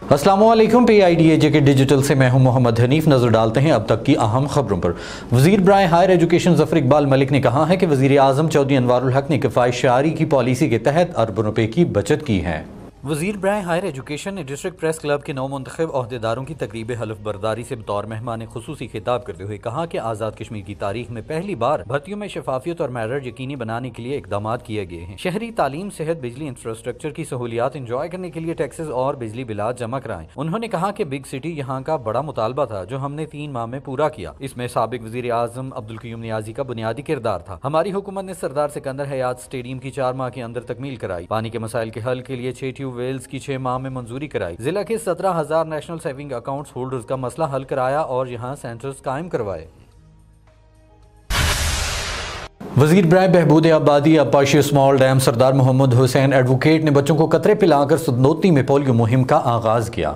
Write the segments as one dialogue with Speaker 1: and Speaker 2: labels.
Speaker 1: अस्सलाम वालेकुम। PIDAJ के डिजिटल से मैं हूं मोहम्मद हनीफ। नजर डालते हैं अब तक की अहम खबरों पर। वजीर बराए हायर एजुकेशन ज़फ़र इकबाल मलिक ने कहा है कि वज़ीर आज़म चौधरी अनवारुल हक ने किफ़ायत शारी की पॉलिसी के तहत अरबों रुपए की बचत की है। वज़ीर बराए हायर एजुकेशन ने डिस्ट्रिक्ट प्रेस क्लब के नौ मुंतखब अहदेदारों की तकरीब हल्फ बर्दारी से बतौर मेहमान खुसूसी खिताब करते हुए कहा कि आज़ाद कश्मीर की तारीख में पहली बार भर्तियों में शफाफियत और मेरिट यकीनी बनाने के लिए इकदाम किए गए हैं। शहरी तालीम, सेहत, बिजली, इंफ्रास्ट्रक्चर की सहूलियात इंजॉय करने के लिए टैक्सेस और बिजली बिलात जमा कराएं। उन्होंने कहा कि बिग सिटी यहाँ का बड़ा मुतालबा था जो हमने 3 माह में पूरा किया। इसमें साबिक वज़ीर आज़म अब्दुल क़य्यूम नियाज़ी का बुनियादी किरदार था। हमारी हुकूमत ने सरदार सिकंदर हयात स्टेडियम की 4 माह के अंदर तकमील कराई। पानी के मसाइल के हल के लिए 6 ट्यूबवेल्स की 6 माह में मंजूरी कराई। जिला के 17,000 नेशनल सेविंग अकाउंट्स होल्डर्स का मसला हल कराया और यहाँ सेंटर्स कायम करवाए। वज़ीर बराए बहबूद आबादी अब्बाशी स्मॉल डैम सरदार मोहम्मद हुसैन एडवोकेट ने बच्चों को कतरे पिलाकर सदनोती में पोलियो मुहिम का आगाज किया।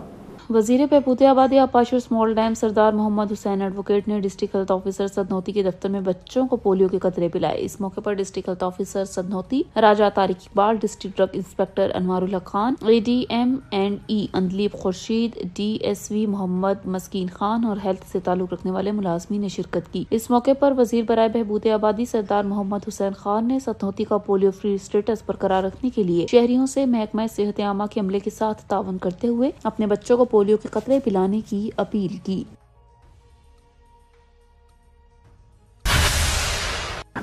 Speaker 2: वज़ीर बहबूद आबादी आपाशी स्मॉल डैम सरदार मोहम्मद हुसैन एडवोकेट ने डिस्ट्रिक्ट हेल्थ ऑफिसर सदनोती के दफ्तर में बच्चों को पोलियो के कतरे पिलाए। इस मौके पर district health officer Sudhnoti Raja Tariq Iqbal, district drug inspector Anwarul Haq Khan, ADM&E Andleeb Khurshid, DSV Mohammad मस्कीन खान और हेल्थ से ताल्लुक रखने वाले मुलाजमीन ने शिरकत की। इस मौके पर वज़ीर बराए बहबूद आबादी सरदार मोहम्मद हुसैन खान ने सदनोती का पोलियो फ्री स्टेटस बरकरार रखने के लिए शहरियों से महकमा सेहत आमा के अमले के साथ तावन करते हुए अपने बच्चों को पोलियो के कतरे पिलाने की अपील की।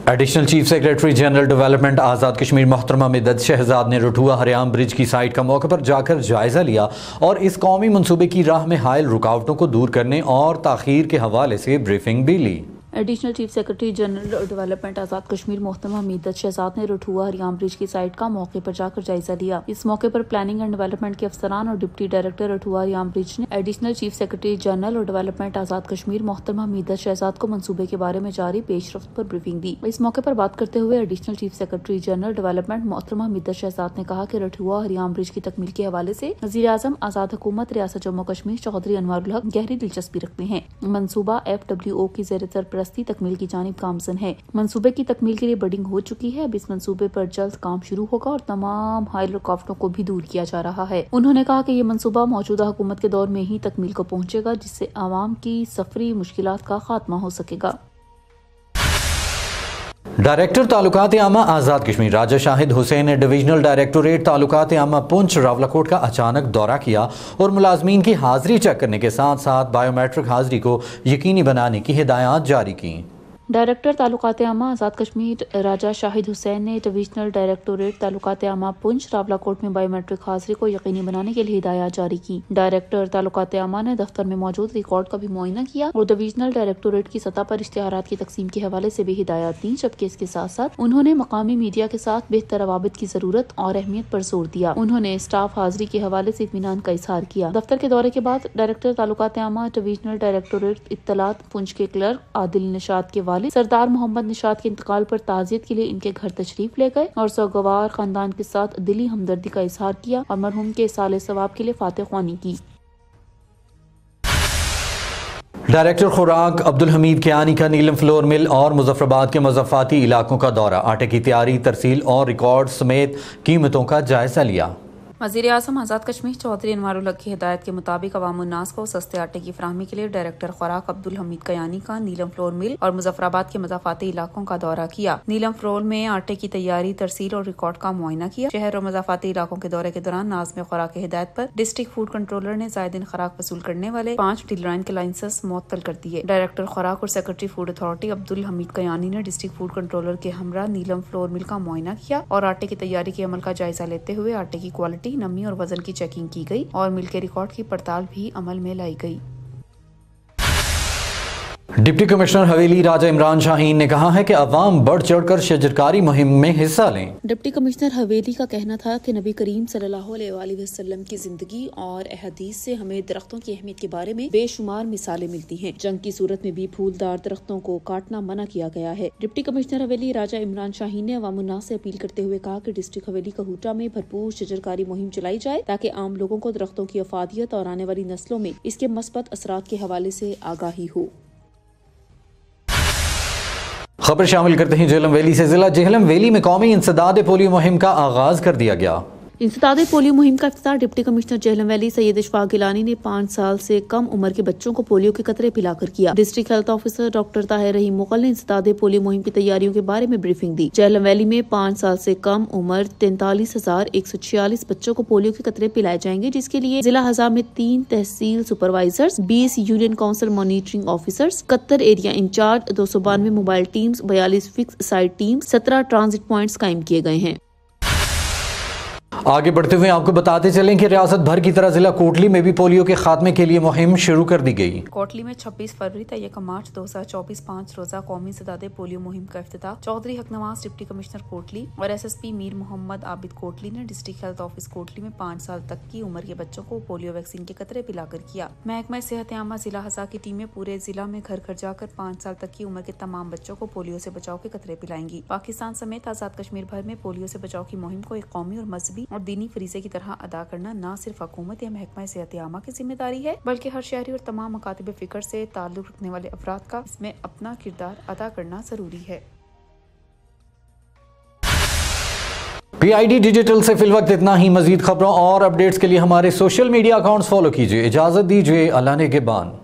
Speaker 1: Additional chief secretary general development Azad Kashmir मोहतरमा मिदत शहजाद ने रठुआ हरियाम ब्रिज की साइट का मौके पर जाकर जायजा लिया और इस कौमी मंसूबे की राह में हायल रुकावटों को दूर करने और ताखीर के हवाले से ब्रीफिंग भी ली।
Speaker 2: Additional chief secretary general development Azad Kashmir मोहतरमा मिदत शहजाद ने रठुआ हरियाम ब्रिज की साइट का मौके पर जाकर जायजा लिया। इस मौके पर प्लानिंग एंड डेवलपमेंट के अफसरान और डिप्टी डायरेक्टर रठुआ हरियाम ब्रिज ने एडिशनल चीफ सेक्रेटरी जनरल और डेवलपमेंट आज़ाद कश्मीर मोहतरमा मिदत शहजाद को मंसूबे के बारे में जारी पेशरफ्त पर ब्रीफिंग दी। इस मौके पर बात करते हुए additional chief secretary general development मोहतरमा मिदत शहजाद ने कहा कि रठुआ हरियाम ब्रिज की तकमील के हवाले से वज़ीर आज़म आज़ाद हुकूमत रियासत जम्मू कश्मीर चौधरी अनवारुल हक गहरी दिलचस्पी रखते हैं। मंसूबा FWO की ज़ेर सरपरस्ती तकमील की कामजन है। मंसूबे की तकमील के लिए बडिंग हो चुकी है। अब इस मंसूबे पर जल्द काम शुरू होगा और तमाम हायल रुकावटों को भी दूर किया जा रहा है। उन्होंने कहा कि ये मंसूबा मौजूदा हुकूमत के दौर में ही तकमील को पहुंचेगा जिससे आवाम की सफरी मुश्किलात का खात्मा हो सकेगा।
Speaker 1: डायरेक्टर तालुकात आमा आज़ाद कश्मीर राजा शाहिद हुसैन ने डिविजनल डायरेक्टोरेट तालुकात आमा पुंछ रावलाकोट का अचानक दौरा किया और मुलाजमीन की हाजिरी चेक करने के साथ साथ बायोमेट्रिक हाजिरी को यकीनी बनाने की हिदायत जारी की।
Speaker 2: डायरेक्टर तालुकात आमा आज़ाद कश्मीर राजा शाहिद हुसैन ने डिविजनल डायरेक्टोरेट तालुकात आमा पुंछ रावलाकोट में बायोमेट्रिक हाजिरी को यकीनी बनाने के लिए हिदायत जारी की। डायरेक्टर तालुकात आमा ने दफ्तर में मौजूद रिकॉर्ड का भी मुआयना किया और डिविजनल डायरेक्टोरेट की सतह पर इश्तिहारात की तकसीम के हवाले से भी हिदायत दी, जबकि इसके साथ साथ उन्होंने मकामी मीडिया के साथ बेहतर रवाबित की जरूरत और अहमियत पर जोर दिया। उन्होंने स्टाफ हाजिरी के हवाले से इत्मीनान का इजहार किया। दफ्तर के दौरे के बाद डायरेक्टर तालुकात आमा डिविजनल डायरेक्टोरेट इत्तलात पुंछ के क्लर्क आदिल निशात के वालिद सरदार मोहम्मद निशात के इंतकाल पर ताज़ियत के लिए इनके घर तशरीफ ले गए और सौगवार खानदान के साथ दिली हमदर्दी का इजहार किया और मरहूम के साले सवाब के लिए फातिह ख्वानी की।
Speaker 1: डायरेक्टर खुराक अब्दुल हमीद कियानी का नीलम फ्लोर मिल और मुजफ्फराबाद के मज़ाफ़ाती इलाकों का दौरा, आटे की तैयारी, तरसील और रिकॉर्ड समेत कीमतों का जायजा लिया।
Speaker 2: वज़ीर आज़म आज़ाद कश्मीर चौधरी अनवारुल हक की हिदायत के मुताबिक अवाम उन्नास को सस्ते आटे की फराहमी के लिए डायरेक्टर खुराक अब्दुल हमीद कयानी का नीलम फ्लोर मिल और मुजफ्फराबाद के मज़ाफ़ाती इलाकों का दौरा किया। नीलम फ्लोर में आटे की तैयारी, तरसील और रिकॉर्ड का मुआयना किया। शहर और मज़ाफ़ाती इलाकों के दौरे के दौरान नाज़िम खुराक की हिदायत पर डिस्ट्रिक्ट फूड कंट्रोलर ने ज़ायदीन खुराक वसूल करने वाले 5 डीलराइन के लाइसेंस मुअत्तल कर दिए। डायरेक्टर खुराक और secretary food authority Abdul Hamid Kayani ने डिस्ट्रिक्ट फूड कंट्रोलर के हमरा नीलम फ्लोर मिल का मुआयना किया और आटे की तैयारी के अमल का जायजा लेते हुए आटे की क्वालिटी, नमी और वजन की चेकिंग की गई और मिल के रिकॉर्ड की पड़ताल भी अमल में लाई गई।
Speaker 1: डिप्टी कमिश्नर हवेली राजा इमरान शाहीन ने कहा है कि अवाम बढ़ चढ़कर शजरकारी मुहिम में हिस्सा लें।
Speaker 2: डिप्टी कमिश्नर हवेली का कहना था कि नबी करीम सल्लल्लाहु अलैहि वसल्लम की जिंदगी और अहदीस से हमें दरख्तों की अहमियत के बारे में बेशुमार मिसालें मिलती हैं। जंग की सूरत में भी फूलदार दरख्तों को काटना मना किया गया है। डिप्टी कमिश्नर हवेली राजा इमरान शाहीन ने अवाम उन्नास से अपील करते हुए कहा कि डिस्ट्रिक्ट हवेली कहूटा में भरपूर शजरकारी मुहिम चलाई जाए ताकि आम लोगों को दरख्तों की अफादियत और आने वाली नस्लों में इसके मस्बत असरात के हवाले से आगाही हो।
Speaker 1: खबर शामिल करते हैं झेलम वैली से। जिला झेलम वैली में कौमी इंसदाद पोलियो मुहिम का आगाज कर दिया गया।
Speaker 2: इंसदाद पोलियो मुहिम का इफ्तिताह deputy commissioner Jhelum Valley Syed Ishfaq Gilani ने 5 साल से कम उम्र के बच्चों को पोलियो के कतरे पिलाकर किया। District health officer doctor Tahir Rahim Mughal ने इंसदाद पोलियो मुहिम की तैयारियों के बारे में ब्रीफिंग दी। झेलम वैली में 5 साल से कम उम्र 43,146 बच्चों को पोलियो के कतरे पिलाए जाएंगे, जिसके लिए जिला हज़ा में 3 तहसील supervisors, 20 union council monitoring officers, 71 area incharge, 292 mobile teams, 42 fix site teams, 17 transit points कायम किए गए हैं।
Speaker 1: आगे बढ़ते हुए आपको बताते चलें कि रियासत भर की तरह जिला कोटली में भी पोलियो के खात्मे के लिए मुहिम शुरू कर दी गई।
Speaker 2: कोटली में 26 फरवरी तक 1 मार्च 2024 5 रोजा कौमी इंसदाद पोलियो मुहिम का इफ्तिताह चौधरी हकनवाज डिप्टी कमिश्नर कोटली और SSP मीर मोहम्मद आबिद कोटली ने डिस्ट्रिक्ट हेल्थ ऑफिस कोटली में 5 साल तक की उम्र के बच्चों को पोलियो वैक्सीन के कतरे पिलाकर किया। महकमा सेहत आमा जिला हज़ा की टीमें पूरे जिला में घर घर जाकर 5 साल तक की उम्र के तमाम बच्चों को पोलियो से बचाव के कतरे पिलाएंगी। पाकिस्तान समेत आजाद कश्मीर भर में पोलियो से बचाव की मुहिम को एक कौमी और मजहबी और दीनी फरीजे की तरह अदा करना न सिर्फ हुकूमत या महकमा सेहत आमा की जिम्मेदारी है, बल्कि हर शहरी और तमाम मकातिब फिक्र से ताल्लुक रखने वाले अफराद का इसमें अपना किरदार अदा करना जरूरी है।
Speaker 1: PID डिजिटल से फिलवक्त इतना ही। मजीद खबरों और अपडेट्स के लिए हमारे सोशल मीडिया अकाउंट्स फॉलो कीजिए। इजाजत दीजिए, अल्लाह ने के बान।